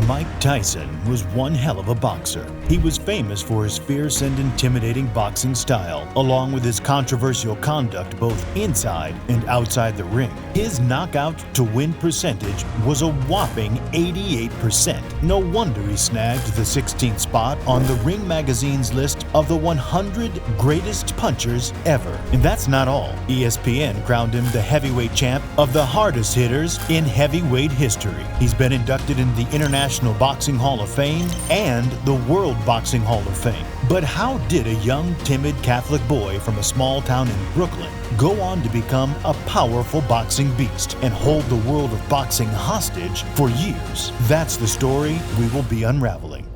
Mike Tyson was one hell of a boxer. He was famous for his fierce and intimidating boxing style, along with his controversial conduct both inside and outside the ring. His knockout-to-win percentage was a whopping 88%. No wonder he snagged the 16th spot on the Ring Magazine's list of the 100 greatest punchers ever. And that's not all. ESPN crowned him the heavyweight champ of the hardest hitters in heavyweight history. He's been inducted in the International Boxing Hall of Fame and the World Boxing Hall of Fame. But how did a young, timid Catholic boy from a small town in Brooklyn go on to become a powerful boxing beast and hold the world of boxing hostage for years? That's the story we will be unraveling.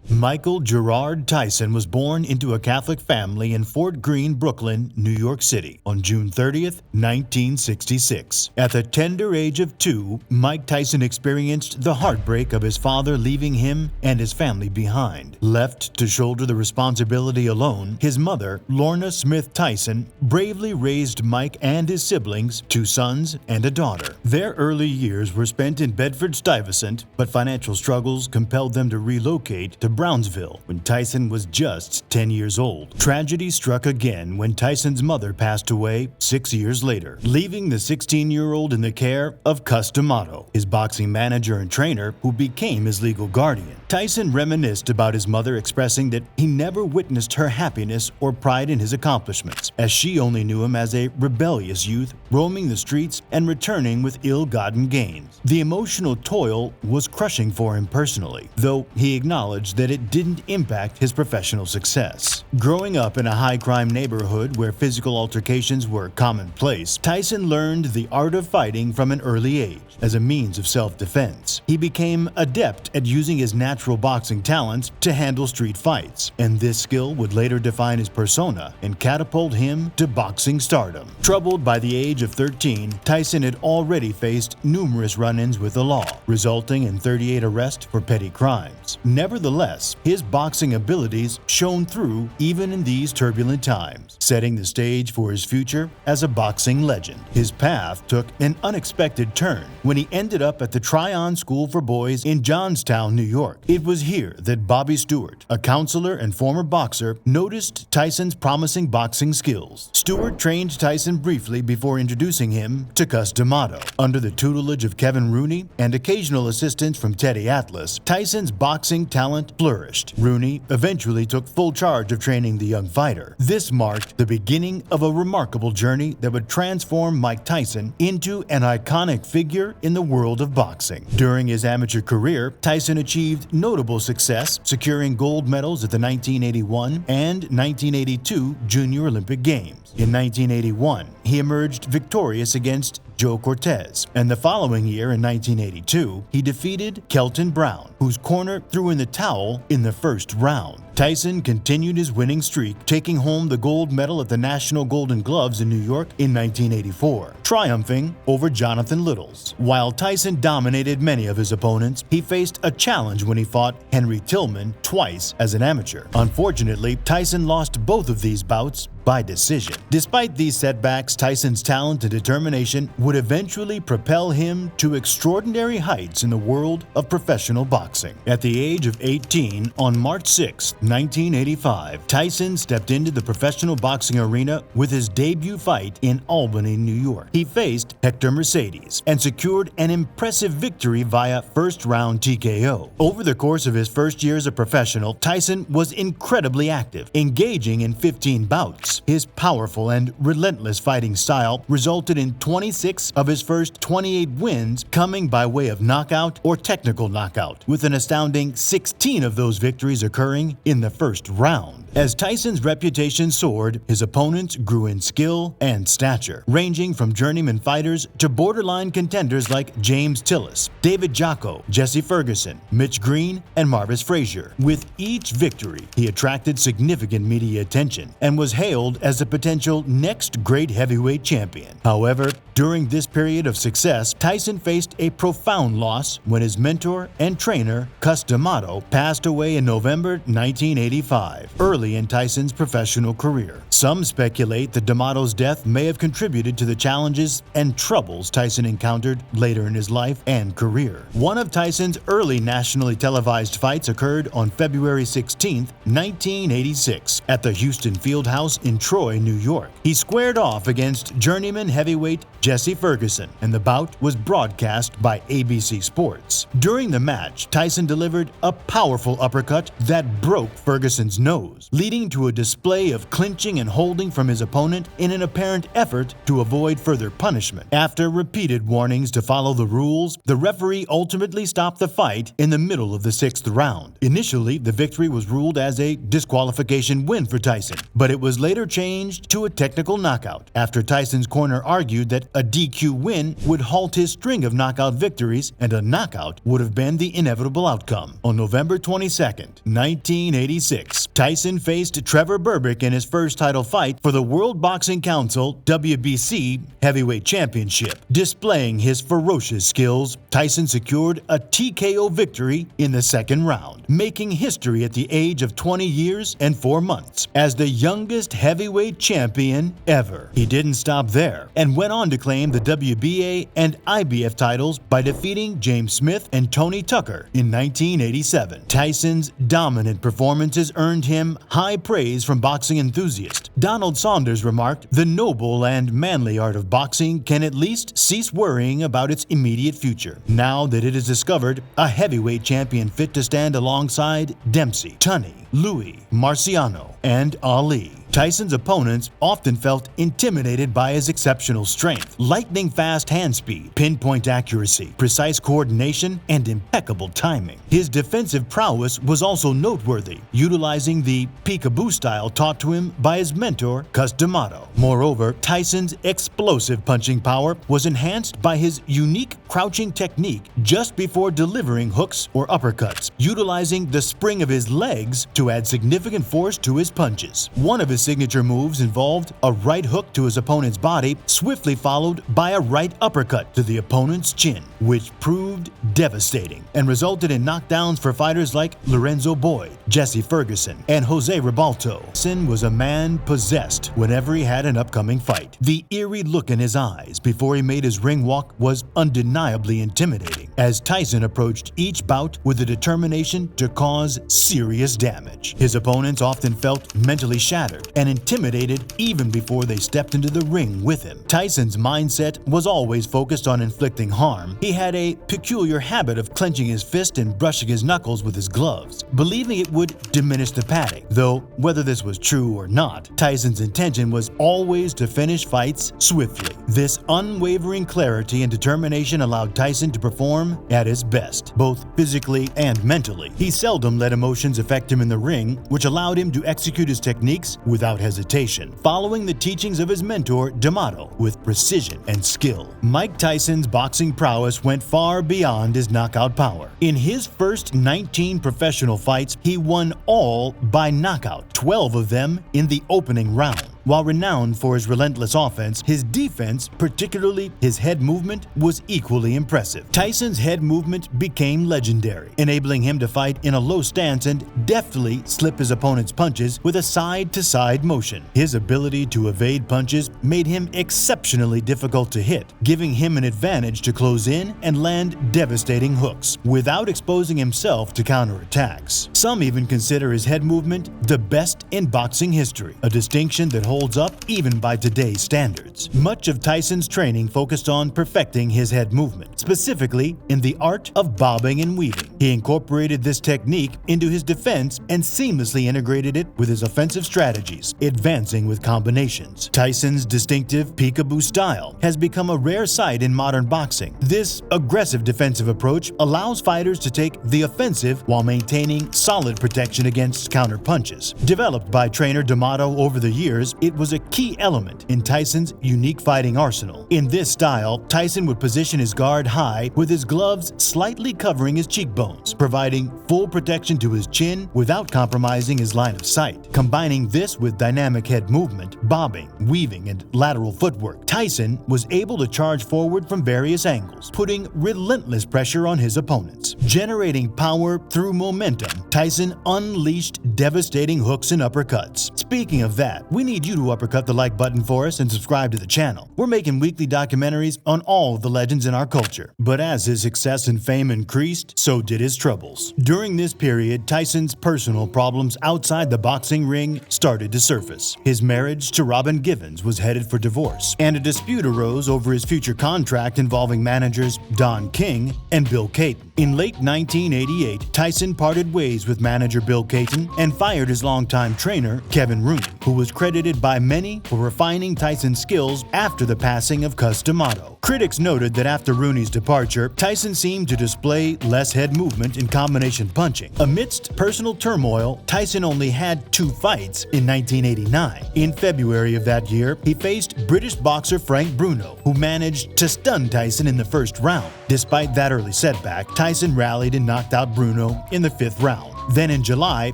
Michael Gerard Tyson was born into a Catholic family in Fort Greene, Brooklyn, New York City on June 30th, 1966. At the tender age of 2, Mike Tyson experienced the heartbreak of his father leaving him and his family behind. Left to shoulder the responsibility alone, his mother, Lorna Smith Tyson, bravely raised Mike and his siblings, 2 sons and a daughter. Their early years were spent in Bedford-Stuyvesant, but financial struggles compelled them to relocate to Brownsville when Tyson was just 10 years old. Tragedy struck again when Tyson's mother passed away 6 years later, leaving the 16-year-old in the care of Cus D'Amato, his boxing manager and trainer who became his legal guardian. Tyson reminisced about his mother, expressing that he never witnessed her happiness or pride in his accomplishments, as she only knew him as a rebellious youth roaming the streets and returning with ill-gotten gains. The emotional toil was crushing for him personally, though he acknowledged that it didn't impact his professional success. Growing up in a high-crime neighborhood where physical altercations were commonplace, Tyson learned the art of fighting from an early age as a means of self-defense. He became adept at using his natural boxing talents to handle street fights, and this skill would later define his persona and catapult him to boxing stardom. Troubled by the age of 13, Tyson had already faced numerous run-ins with the law, resulting in 38 arrests for petty crimes. Nevertheless, his boxing abilities shone through even in these turbulent times, setting the stage for his future as a boxing legend. His path took an unexpected turn when he ended up at the Tryon School for Boys in Johnstown, New York. It was here that Bobby Stewart, a counselor and former boxer, noticed Tyson's promising boxing skills. Stewart trained Tyson briefly before introducing him to Cus D'Amato. Under the tutelage of Kevin Rooney and occasional assistance from Teddy Atlas, Tyson's boxing talent flourished. Rooney eventually took full charge of training the young fighter. This marked the beginning of a remarkable journey that would transform Mike Tyson into an iconic figure in the world of boxing. During his amateur career, Tyson achieved notable success, securing gold medals at the 1981 and 1982 Junior Olympic Games. In 1981, he emerged victorious against Joe Cortez, and the following year in 1982, he defeated Kelton Brown, whose corner threw in the towel in the first round. Tyson continued his winning streak, taking home the gold medal at the National Golden Gloves in New York in 1984, triumphing over Jonathan Littles. While Tyson dominated many of his opponents, he faced a challenge when he fought Henry Tillman twice as an amateur. Unfortunately, Tyson lost both of these bouts by decision. Despite these setbacks, Tyson's talent and determination would eventually propel him to extraordinary heights in the world of professional boxing. At the age of 18, on March 6, 1985, Tyson stepped into the professional boxing arena with his debut fight in Albany, New York. He faced Hector Mercedes and secured an impressive victory via first-round TKO. Over the course of his first year as a professional, Tyson was incredibly active, engaging in 15 bouts. His powerful and relentless fighting style resulted in 26 of his first 28 wins coming by way of knockout or technical knockout, with an astounding 16 of those victories occurring in the first round. As Tyson's reputation soared, his opponents grew in skill and stature, ranging from journeyman fighters to borderline contenders like James Tillis, David Jocko, Jesse Ferguson, Mitch Green, and Marvis Frazier. With each victory, he attracted significant media attention and was hailed as a potential next great heavyweight champion. However, During this period of success, Tyson faced a profound loss when his mentor and trainer, Cus D'Amato, passed away in November 1985, early in Tyson's professional career. Some speculate that D'Amato's death may have contributed to the challenges and troubles Tyson encountered later in his life and career. One of Tyson's early nationally televised fights occurred on February 16, 1986, at the Houston Fieldhouse in Troy, New York. He squared off against journeyman heavyweight Jesse Ferguson, and the bout was broadcast by ABC Sports. During the match, Tyson delivered a powerful uppercut that broke Ferguson's nose, leading to a display of clinching and holding from his opponent in an apparent effort to avoid further punishment. After repeated warnings to follow the rules, the referee ultimately stopped the fight in the middle of the 6th round. Initially, the victory was ruled as a disqualification win for Tyson, but it was later changed to a technical knockout after Tyson's corner argued that a DQ win would halt his string of knockout victories and a knockout would have been the inevitable outcome. On November 22, 1986, Tyson faced Trevor Berbick in his first title fight for the World Boxing Council WBC Heavyweight Championship. Displaying his ferocious skills, Tyson secured a TKO victory in the 2nd round, making history at the age of 20 years and 4 months as the youngest heavyweight champion ever. He didn't stop there and went on to claim the WBA and IBF titles by defeating James Smith and Tony Tucker in 1987. Tyson's dominant performances earned him high praise from boxing enthusiasts. Donald Saunders remarked, "The noble and manly art of boxing can at least cease worrying about its immediate future, now that it has discovered a heavyweight champion fit to stand alongside Dempsey, Tunney, Louis, Marciano, and Ali." Tyson's opponents often felt intimidated by his exceptional strength, lightning-fast hand speed, pinpoint accuracy, precise coordination, and impeccable timing. His defensive prowess was also noteworthy, utilizing the peekaboo style taught to him by his mentor, Cus D'Amato. Moreover, Tyson's explosive punching power was enhanced by his unique crouching technique just before delivering hooks or uppercuts, utilizing the spring of his legs to add significant force to his punches. One of his signature moves involved a right hook to his opponent's body, swiftly followed by a right uppercut to the opponent's chin, which proved devastating and resulted in knockdowns for fighters like Lorenzo Boyd, Jesse Ferguson, and Jose Ribalto. Tyson was a man possessed whenever he had an upcoming fight. The eerie look in his eyes before he made his ring walk was undeniably intimidating, as Tyson approached each bout with a determination to cause serious damage. His opponents often felt mentally shattered and intimidated even before they stepped into the ring with him. Tyson's mindset was always focused on inflicting harm. He had a peculiar habit of clenching his fist and brushing his knuckles with his gloves, believing it would diminish the padding. Though whether this was true or not, Tyson's intention was always to finish fights swiftly. This unwavering clarity and determination allowed Tyson to perform at his best, both physically and mentally. He seldom let emotions affect him in the ring, which allowed him to execute his techniques without hesitation, following the teachings of his mentor, D'Amato, with precision and skill. Mike Tyson's boxing prowess went far beyond his knockout power. In his first 19 professional fights, he won all by knockout, 12 of them in the opening round. While renowned for his relentless offense, his defense, particularly his head movement, was equally impressive. Tyson's head movement became legendary, enabling him to fight in a low stance and deftly slip his opponent's punches with a side-to-side motion. His ability to evade punches made him exceptionally difficult to hit, giving him an advantage to close in and land devastating hooks without exposing himself to counterattacks. Some even consider his head movement the best in boxing history, a distinction that holds up even by today's standards. Much of Tyson's training focused on perfecting his head movement, specifically in the art of bobbing and weaving. He incorporated this technique into his defense and seamlessly integrated it with his offensive strategies, advancing with combinations. Tyson's distinctive peekaboo style has become a rare sight in modern boxing. This aggressive defensive approach allows fighters to take the offensive while maintaining solid protection against counter punches. Developed by trainer D'Amato over the years, it was a key key element in Tyson's unique fighting arsenal. In this style, Tyson would position his guard high with his gloves slightly covering his cheekbones, providing full protection to his chin without compromising his line of sight. Combining this with dynamic head movement, bobbing, weaving, and lateral footwork, Tyson was able to charge forward from various angles, putting relentless pressure on his opponents. Generating power through momentum, Tyson unleashed devastating hooks and uppercuts. Speaking of that, we need you to uppercut the like button for us and subscribe to the channel. We're making weekly documentaries on all of the legends in our culture. But as his success and fame increased, so did his troubles. During this period, Tyson's personal problems outside the boxing ring started to surface. His marriage to Robin Givens was headed for divorce, and a dispute arose over his future contract involving managers Don King and Bill Caton. In late 1988, Tyson parted ways with manager Bill Caton and fired his longtime trainer, Kevin Rooney, who was credited by many for refining Tyson's skills after the passing of Cus D'Amato. Critics noted that after Rooney's departure, Tyson seemed to display less head movement and combination punching. Amidst personal turmoil, Tyson only had 2 fights in 1989. In February of that year, he faced British boxer Frank Bruno, who managed to stun Tyson in the first round. Despite that early setback, Tyson rallied and knocked out Bruno in the 5th round. Then in July,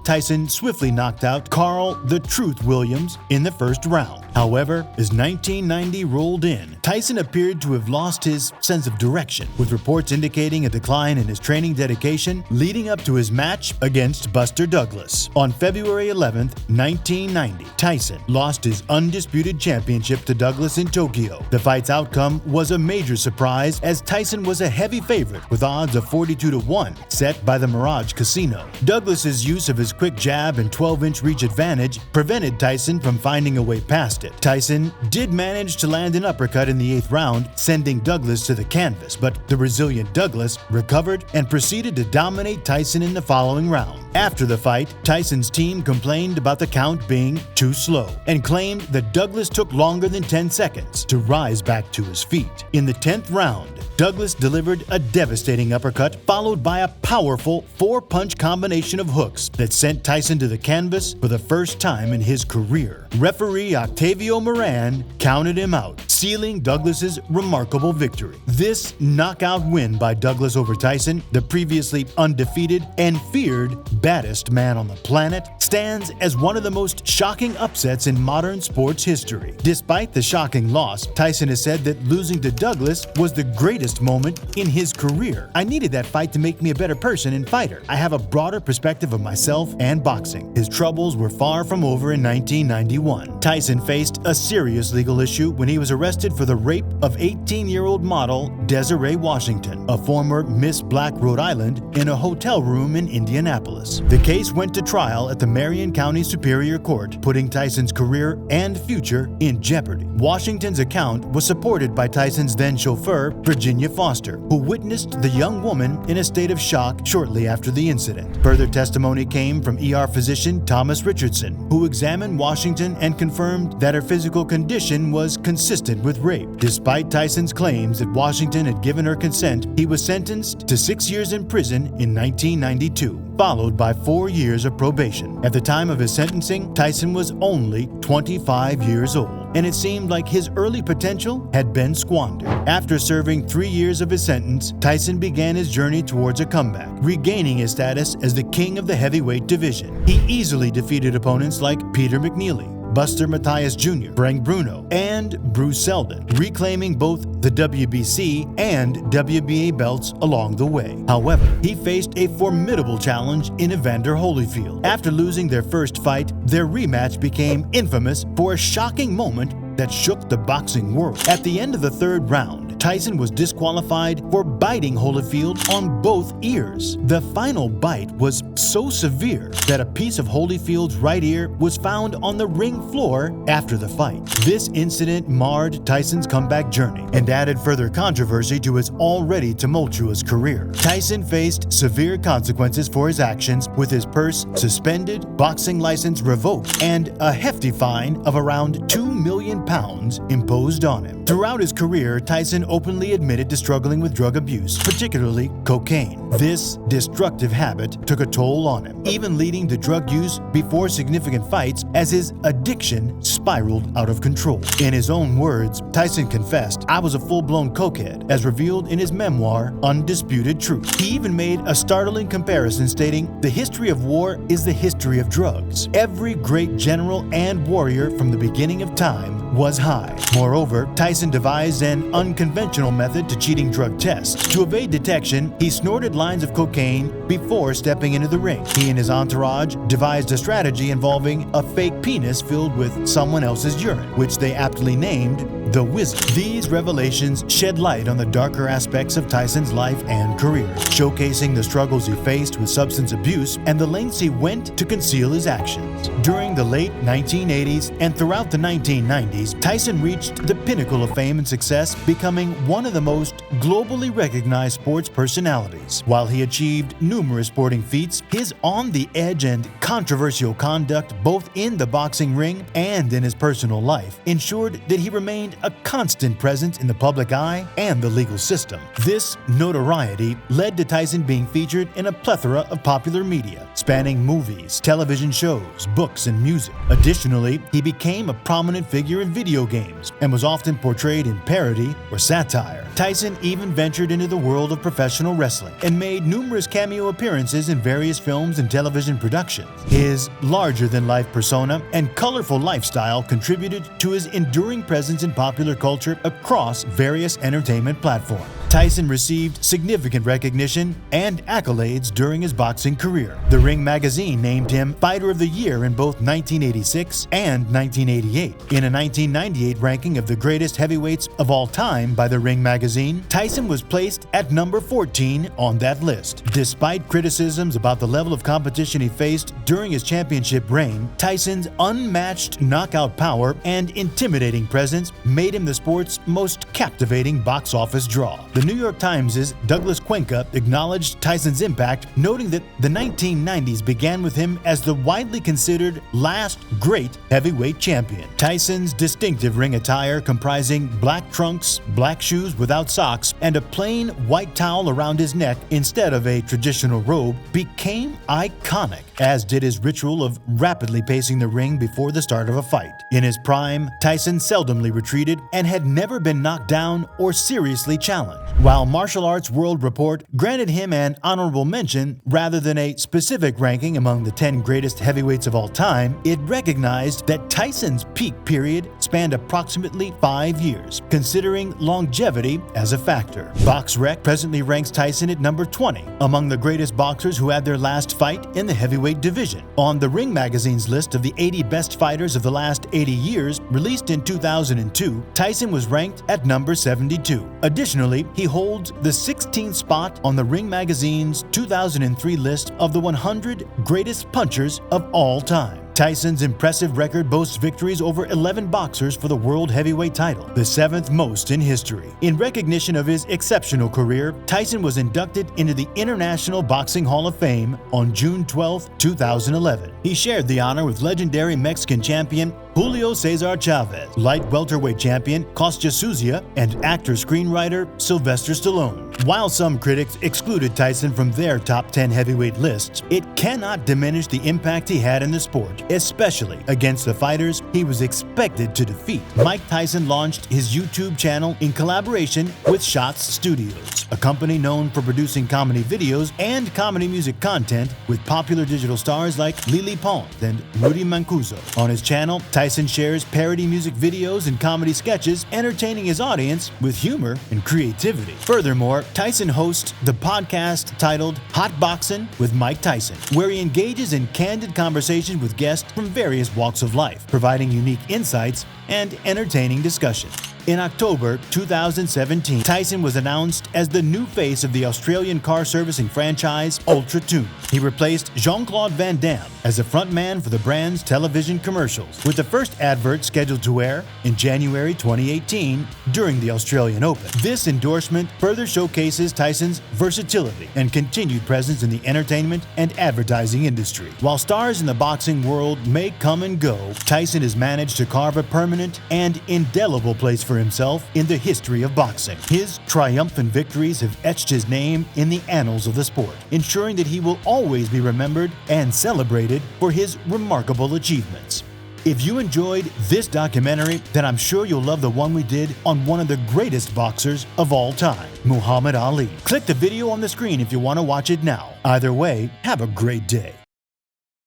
Tyson swiftly knocked out Carl "The Truth" Williams in the 1st round. However, as 1990 rolled in, Tyson appeared to have lost his sense of direction, with reports indicating a decline in his training dedication leading up to his match against Buster Douglas. On February 11, 1990, Tyson lost his undisputed championship to Douglas in Tokyo. The fight's outcome was a major surprise, as Tyson was a heavy favorite with odds of 42-1 set by the Mirage Casino. Douglas's use of his quick jab and 12-inch reach advantage prevented Tyson from finding a way past it. Tyson did manage to land an uppercut in the 8th round, sending Douglas to the canvas, but the resilient Douglas recovered and proceeded to dominate Tyson in the following round. After the fight, Tyson's team complained about the count being too slow and claimed that Douglas took longer than 10 seconds to rise back to his feet. In the 10th round, Douglas delivered a devastating uppercut, followed by a powerful 4-punch combination of hooks that sent Tyson to the canvas for the first time in his career. Referee Octavio Moran counted him out, sealing Douglas's remarkable victory. This knockout win by Douglas over Tyson, the previously undefeated and feared baddest man on the planet, stands as one of the most shocking upsets in modern sports history. Despite the shocking loss, Tyson has said that losing to Douglas was the greatest moment in his career. "I needed that fight to make me a better person and fighter. I have a broader perspective of myself and boxing." His troubles were far from over in 1991. Tyson faced a serious legal issue when he was arrested for the rape of 18-year-old model Desiree Washington, a former Miss Black Rhode Island, in a hotel room in Indianapolis. The case went to trial at the Marion County Superior Court, putting Tyson's career and future in jeopardy. Washington's account was supported by Tyson's then chauffeur, Virginia Foster, who witnessed the young woman in a state of shock shortly after the incident. Further testimony came from ER physician Thomas Richardson, who examined Washington and confirmed that her physical condition was consistent with rape. Despite Tyson's claims that Washington had given her consent, he was sentenced to 6 years in prison in 1992, followed by 4 years of probation. At the time of his sentencing, Tyson was only 25 years old, and it seemed like his early potential had been squandered. After serving 3 years of his sentence, Tyson began his journey towards a comeback, regaining his status as the king of the heavyweight division. He easily defeated opponents like Peter McNeely, Buster Matthias Jr., Frank Bruno, and Bruce Seldon, reclaiming both the WBC and WBA belts along the way. However, he faced a formidable challenge in Evander Holyfield. After losing their first fight, their rematch became infamous for a shocking moment that shook the boxing world. At the end of the 3rd round, Tyson was disqualified for biting Holyfield on both ears. The final bite was so severe that a piece of Holyfield's right ear was found on the ring floor after the fight. This incident marred Tyson's comeback journey and added further controversy to his already tumultuous career. Tyson faced severe consequences for his actions, with his purse suspended, boxing license revoked, and a hefty fine of around £2 million imposed on him. Throughout his career, Tyson openly admitted to struggling with drug abuse, particularly cocaine. This destructive habit took a toll on him, even leading to drug use before significant fights as his addiction spiraled out of control. In his own words, Tyson confessed, "I was a full-blown cokehead," as revealed in his memoir, Undisputed Truth. He even made a startling comparison stating, "The history of war is the history of drugs. Every great general and warrior from the beginning of time was high." Moreover, Tyson devised an unconventional method to cheating drug tests. To evade detection, he snorted lines of cocaine before stepping into the ring. He and his entourage devised a strategy involving a fake penis filled with someone else's urine, which they aptly named the Wizard. These revelations shed light on the darker aspects of Tyson's life and career, showcasing the struggles he faced with substance abuse and the lengths he went to conceal his actions. During the late 1980s and throughout the 1990s, Tyson reached the pinnacle of fame and success, becoming one of the most globally recognized sports personalities. While he achieved numerous sporting feats, his on-the-edge and controversial conduct both in the boxing ring and in his personal life ensured that he remained a constant presence in the public eye and the legal system. This notoriety led to Tyson being featured in a plethora of popular media, spanning movies, television shows, books, and music. Additionally, he became a prominent figure in video games and was often portrayed in parody or satire. Tyson even ventured into the world of professional wrestling and made numerous cameo appearances in various films and television productions. His larger-than-life persona and colorful lifestyle contributed to his enduring presence in popular culture across various entertainment platforms. Tyson received significant recognition and accolades during his boxing career. The Ring magazine named him Fighter of the Year in both 1986 and 1988. In a 1998 ranking of the greatest heavyweights of all time by the Ring magazine, Tyson was placed at number 14 on that list. Despite criticisms about the level of competition he faced during his championship reign, Tyson's unmatched knockout power and intimidating presence made him the sport's most captivating box office draw. The New York Times' Douglas Cuenca acknowledged Tyson's impact, noting that the 1990s began with him as the widely considered last great heavyweight champion. Tyson's distinctive ring attire, comprising black trunks, black shoes without socks, and a plain white towel around his neck instead of a traditional robe, became iconic, as did his ritual of rapidly pacing the ring before the start of a fight. In his prime, Tyson seldomly retreated and had never been knocked down or seriously challenged. While Martial Arts World Report granted him an honorable mention rather than a specific ranking among the 10 greatest heavyweights of all time, it recognized that Tyson's peak period spanned approximately 5 years, considering longevity as a factor. BoxRec presently ranks Tyson at number 20 among the greatest boxers who had their last fight in the heavyweight division. On the Ring magazine's list of the 80 best fighters of the last 80 years, released in 2002, Tyson was ranked at number 72. Additionally, he holds the 16th spot on the Ring magazine's 2003 list of the 100 greatest punchers of all time. Tyson's impressive record boasts victories over 11 boxers for the world heavyweight title, the 7th most in history. In recognition of his exceptional career, Tyson was inducted into the International Boxing Hall of Fame on June 12, 2011. He shared the honor with legendary Mexican champion Julio Cesar Chavez, light welterweight champion Kostya Tszyu, and actor-screenwriter Sylvester Stallone. While some critics excluded Tyson from their top 10 heavyweight lists, it cannot diminish the impact he had in the sport, especially against the fighters he was expected to defeat. Mike Tyson launched his YouTube channel in collaboration with Shots Studios, a company known for producing comedy videos and comedy music content with popular digital stars like Lily Pons and Rudy Mancuso. On his channel, Tyson shares parody music videos and comedy sketches, entertaining his audience with humor and creativity. Furthermore, Tyson hosts the podcast titled Hot Boxin' with Mike Tyson, where he engages in candid conversations with guests from various walks of life, providing unique insights and entertaining discussion. In October 2017, Tyson was announced as the new face of the Australian car servicing franchise Ultra Tune. He replaced Jean-Claude Van Damme as the frontman for the brand's television commercials, with the first advert scheduled to air in January 2018 during the Australian Open. This endorsement further showcases Tyson's versatility and continued presence in the entertainment and advertising industry. While stars in the boxing world may come and go, Tyson has managed to carve a permanent and indelible place for for himself in the history of boxing. His triumphant victories have etched his name in the annals of the sport, ensuring that he will always be remembered and celebrated for his remarkable achievements. If you enjoyed this documentary, then I'm sure you'll love the one we did on one of the greatest boxers of all time, Muhammad Ali. Click the video on the screen if you want to watch it now. Either way, have a great day.